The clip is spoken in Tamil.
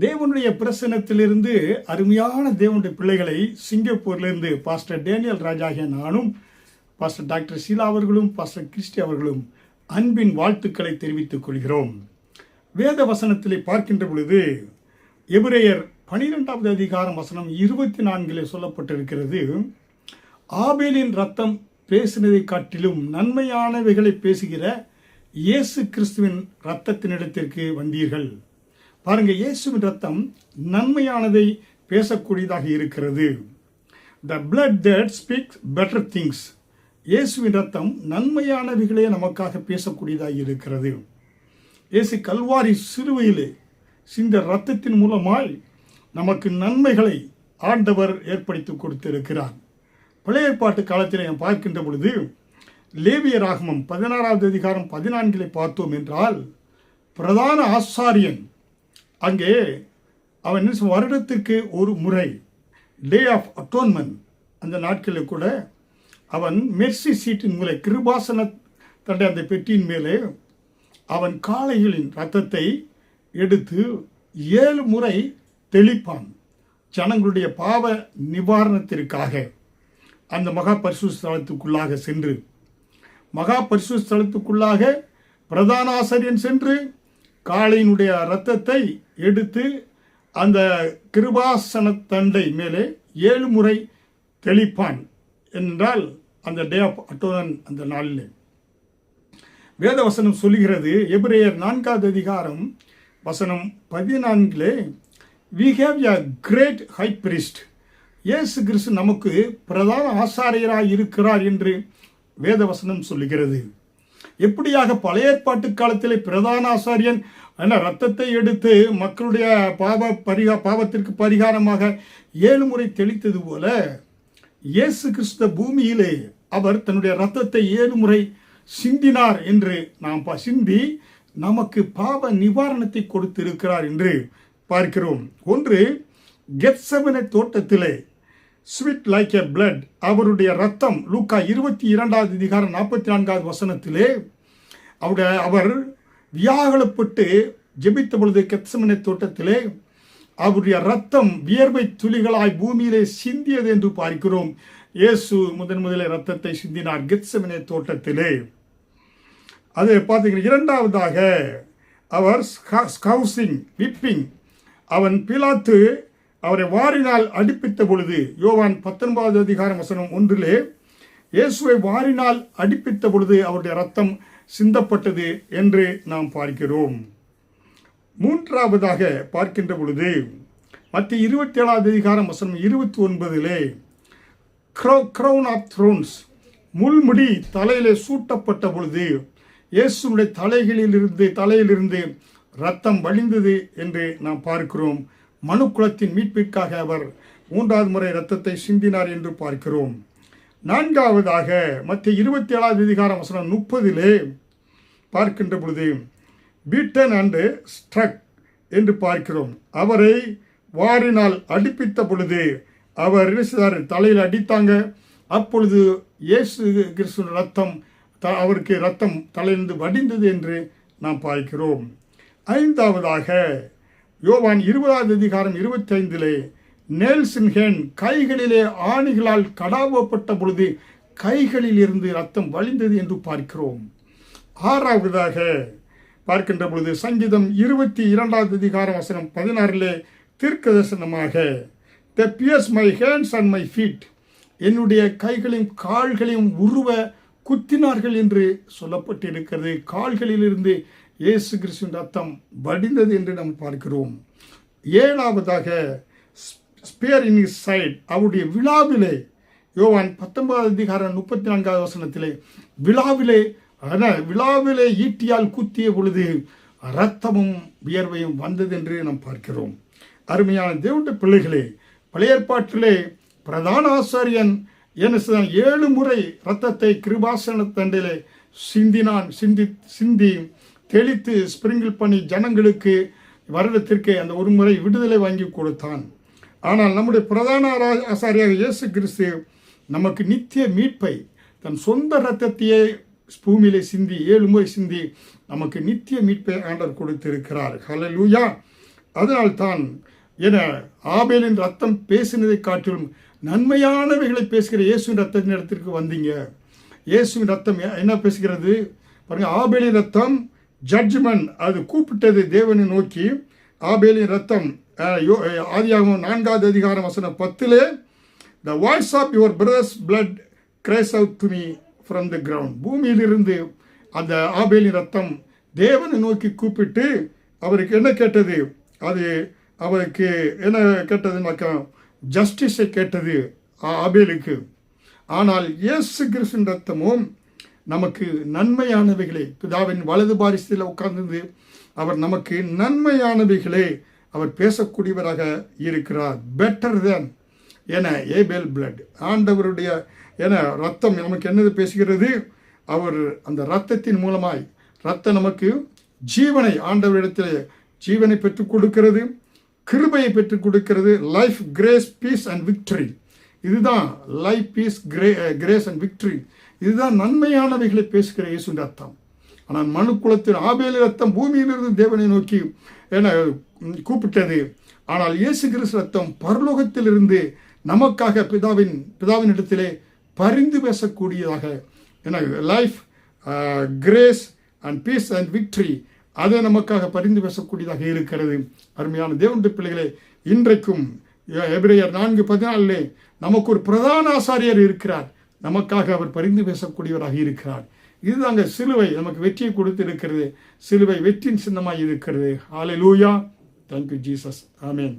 தேவனுடைய பிரசனத்திலிருந்து அருமையான தேவனுடைய பிள்ளைகளை சிங்கப்பூர்லேருந்து பாஸ்டர் டேனியல் ராஜாகிய நானும் பாஸ்டர் டாக்டர் ஷீலா அவர்களும் பாஸ்டர் கிறிஸ்டி அவர்களும் அன்பின் வாழ்த்துக்களை தெரிவித்துக் கொள்கிறோம். வேத வசனத்திலே பார்க்கின்ற பொழுது எபிரேயர் 12வது அதிகாரம் வசனம் 24 சொல்லப்பட்டிருக்கிறது. ஆபேலின் ரத்தம் பேசினதை காட்டிலும் நன்மையானவைகளை பேசுகிற இயேசு கிறிஸ்துவின் இரத்தத்தினிடத்திற்கு வந்தீர்கள். பாருங்க, இயேசுவின் ரத்தம் நன்மையானதை பேசக்கூடியதாக இருக்கிறது. The blood that speaks better things. இயேசுவின் ரத்தம் நன்மையானவைகளே நமக்காக பேசக்கூடியதாக இருக்கிறது. இயேசு கல்வாரி சிலுவையிலே சிந்த ரத்தத்தின் மூலமாய் நமக்கு நன்மைகளை ஆண்டவர் ஏற்படுத்தி கொடுத்திருக்கிறார். பழைய ஏற்பாட்டு காலத்தில் நாம் பார்க்கின்ற பொழுது லேவியராகமம் 16வது அதிகாரம் 14 பார்த்தோம் என்றால், பிரதான ஆசாரியன் அங்கே அவன் வருடத்திற்கு ஒரு முறை டே ஆஃப் அட்டோன்மெண்ட், அந்த நாட்களில் கூட அவன் மெர்சி சீட்டின் மேலே கிருபாசன தண்டை அந்த பெட்டியின் மேலே அவன் காளைகளின் இரத்தத்தை எடுத்து 7 முறை தெளிப்பான். ஜனங்களுடைய பாவ நிவாரணத்திற்காக அந்த மகா பரிசுத்த ஸ்தலத்துக்குள்ளாக சென்று, மகா பரிசுத்த ஸ்தலத்துக்குள்ளாக பிரதான ஆசாரியன் சென்று காளையினுடைய இரத்தத்தை எடுத்து அந்த கிருபாசன தண்டை மேலே 7 முறை தெளிப்பான் என்றால் அந்த டே ஆஃப் அட்டோனன் அந்த நாளில் வேதவசனம் சொல்லுகிறது. எபிரேயர் 4வது அதிகாரம் வசனம் 14, we have a great high priest. இயேசு கிறிஸ்து நமக்கு பிரதான ஆசாரியராய் இருக்கிறார் என்று வேதவசனம் சொல்லுகிறது. எப்படியாக பழைய ஏற்பாட்டு காலத்திலே பிரதான ஆசாரியன் ரத்தத்தை எடுத்து மக்களுடைய பாவத்திற்கு பரிகாரமாக 7 முறை தெளித்தது போல, இயேசு கிறிஸ்து பூமியிலே அவர் தன்னுடைய ரத்தத்தை 7 முறை சிந்தினார் என்று நாம் சிந்தி நமக்கு பாவ நிவாரணத்தை கொடுத்திருக்கிறார் என்று பார்க்கிறோம். ஒன்று, கெத்செமனே தோட்டத்திலே ஸ்வீட் லைக் எ பிளட், அவருடைய ரத்தம் லூக்கா 22வது அதிகாரம் 44வது வசனத்திலே அவர் வியாகுலப்பட்டு ஜெபித்த பொழுது கெத்செமனே தோட்டத்திலே அவருடைய ரத்தம் வியர்வை துளிகளாய் பூமியிலே சிந்தியது என்று பார்க்கிறோம். இயேசு முதலில் ரத்தத்தை சிந்தினார் கெத்செமனே தோட்டத்திலே. அது பார்த்தீங்கன்னா, இரண்டாவதாக அவர் ஸ்கவுசிங் விப்பிங், அவன் பிலாத்து அவரை வாரினால் அடிப்பித்த பொழுது, யோவான் 19வது அதிகாரம் வசனம் 1, இயேசுவை வாரினால் அடிப்பித்த பொழுது அவருடைய ரத்தம் சிந்தப்பட்டது என்று நாம் பார்க்கிறோம். மூன்றாவதாக பார்க்கின்ற பொழுது மத்திய 27வது அதிகாரம் வசனம் 29, கிரவுன் ஆஃப் த்ரோன்ஸ், முள்முடி தலையிலே சூட்டப்பட்ட பொழுது இயேசுடைய தலையிலிருந்து ரத்தம் வழிந்தது என்று நாம் பார்க்கிறோம். மனுக்குலத்தின் மீட்பிற்காக அவர் 3வது முறை ரத்தத்தை சிந்தினார் என்று பார்க்கிறோம். நான்காவதாக மத்திய 27வது அதிகாரம் வசனம் 30 பார்க்கின்ற பொழுது பீட்டன் அண்ட் ஸ்ட்ரக் என்று பார்க்கிறோம். அவரை வாரினால் அடிப்பித்த பொழுது அவர் தலையில் அடித்தாங்க. அப்பொழுது இயேசு கிறிஸ்துவின் ரத்தம் அவருக்கு ரத்தம் தலையிலிருந்து வடிந்தது என்று நாம் பார்க்கிறோம். ஐந்தாவதாக யோவான் 20வது அதிகாரம் 25, நேல்சன் ஹேன் கைகளிலே ஆணிகளால் கடாவப்பட்ட பொழுது கைகளில் இருந்து ரத்தம் வழிந்தது என்று பார்க்கிறோம். ஆறாவதாக பார்க்கின்ற பொழுது சங்கீதம் 22வது அதிகாரம் வசனம் 16 தீர்க்கதரிசனமாக they pierce my hands and my feet, என்னுடைய கைகளையும் கால்களையும் உருவ குத்தினார்கள் என்று சொல்லப்பட்டிருக்கிறது. கால்களிலிருந்து இயேசு கிறிஸ்துவின் ரத்தம் வடிந்தது என்று நாம் பார்க்கிறோம். ஏழாவதாக ஸ்பேர் இன் ஹிஸ் சைட், அவருடைய விழாவிலே யோவான் 19வது அதிகாரம் 34வது வசனத்திலே விழாவிலே ஈட்டியால் குத்திய பொழுது இரத்தமும் வியர்வையும் வந்தது என்று நாம் பார்க்கிறோம். அருமையான தேவனுடைய பிள்ளைகளே, பழைய ஏற்பாட்டிலே பிரதான ஆசாரியன் 7 முறை இரத்தத்தை கிருபாசன தண்டிலே சிந்தி தெளித்து ஸ்பிரிங்கிள் பண்ணி ஜனங்களுக்கு வருடத்திற்கு அந்த ஒரு முறை விடுதலை வாங்கி கொடுத்தான். ஆனால் நம்முடைய பிரதான ஆசாரியாக இயேசு கிறிஸ்து நமக்கு நித்திய மீட்பை தன் சொந்த இரத்தத்தையே பூமியிலே சிந்தி 7 முறை சிந்தி நமக்கு நித்திய மீட்பை ஆண்டவர் கொடுத்திருக்கிறார். ஹல்லேலூயா. அதனால்தான் என ஆபேலின் ரத்தம் பேசினதை காட்டிலும் நன்மையானவைகளை பேசுகிற இயேசுவின் ரத்தத்தின் இடத்திற்கு வந்தீங்க. இயேசுவின் ரத்தம் என்ன பேசுகிறது பாருங்க. ஆபேலின் ரத்தம் ஜட்ஜ்மெண்ட், அது கூப்பிட்டது தேவனை நோக்கி. ஆபேலின் ரத்தம் ஆதியாகமம் 4வது அதிகாரம் வசனம் 10, the voice of your brother's blood cries out to me from the ground. பூமியிலிருந்து அந்த ஆபேலின் ரத்தம் தேவனை நோக்கி கூப்பிட்டு அவருக்கு என்ன கேட்டது? அது அவருக்கு என்ன கேட்டதுனாக்கா ஜஸ்டிஸை கேட்டது ஆபேலுக்கு. ஆனால் இயேசு கிறிஸ்துவின் ரத்தமும் நமக்கு நன்மையானவைகளை, பிதாவின் வலது பாரிசத்தில் உட்கார்ந்து அவர் நமக்கு நன்மையானவைகளை அவர் பேசக்கூடியவராக இருக்கிறார். பெட்டர் தேன் என ஏபேல் பிளட். ஆண்டவருடைய என ரத்தம் நமக்கு என்னது பேசுகிறது? அவர் அந்த இரத்தத்தின் மூலமாய் ரத்தம் நமக்கு ஜீவனை, ஆண்டவரிடத்தில் ஜீவனை பெற்றுக் கொடுக்கிறது, கிருபையை பெற்றுக் கொடுக்கிறது. Life, grace, peace and victory. இதுதான் life, peace, grace and victory. இதுதான் நன்மையானவைகளை பேசுகிற இயேசுவின் ரத்தம். ஆனால் மனு குலத்தின் ஆபேல் ரத்தம் பூமியிலிருந்து தேவனை நோக்கி என கூப்பிட்டது. ஆனால் இயேசு கிறிஸ்து ரத்தம் பரலோகத்திலிருந்து நமக்காக பிதாவின் இடத்திலே பரிந்து பேசக்கூடியதாக, என life, grace and peace and victory, அது நமக்காக பரிந்து பேசக்கூடியதாக இருக்கிறது. அருமையான தேவனுடைய பிள்ளைகளே, இன்றைக்கும் எபிரேயர் 4:14 நமக்கு ஒரு பிரதான ஆசாரியர் இருக்கிறார். நமக்காக அவர் பரிந்து பேசக்கூடியவராக இருக்கிறார். இதுதாங்க சிலுவை நமக்கு வெற்றியை கொடுத்து இருக்கிறது. சிலுவை வெற்றியின் சின்னமாய் இருக்கிறது. ஹல்லேலூயா. Thank you, Jesus. Amen.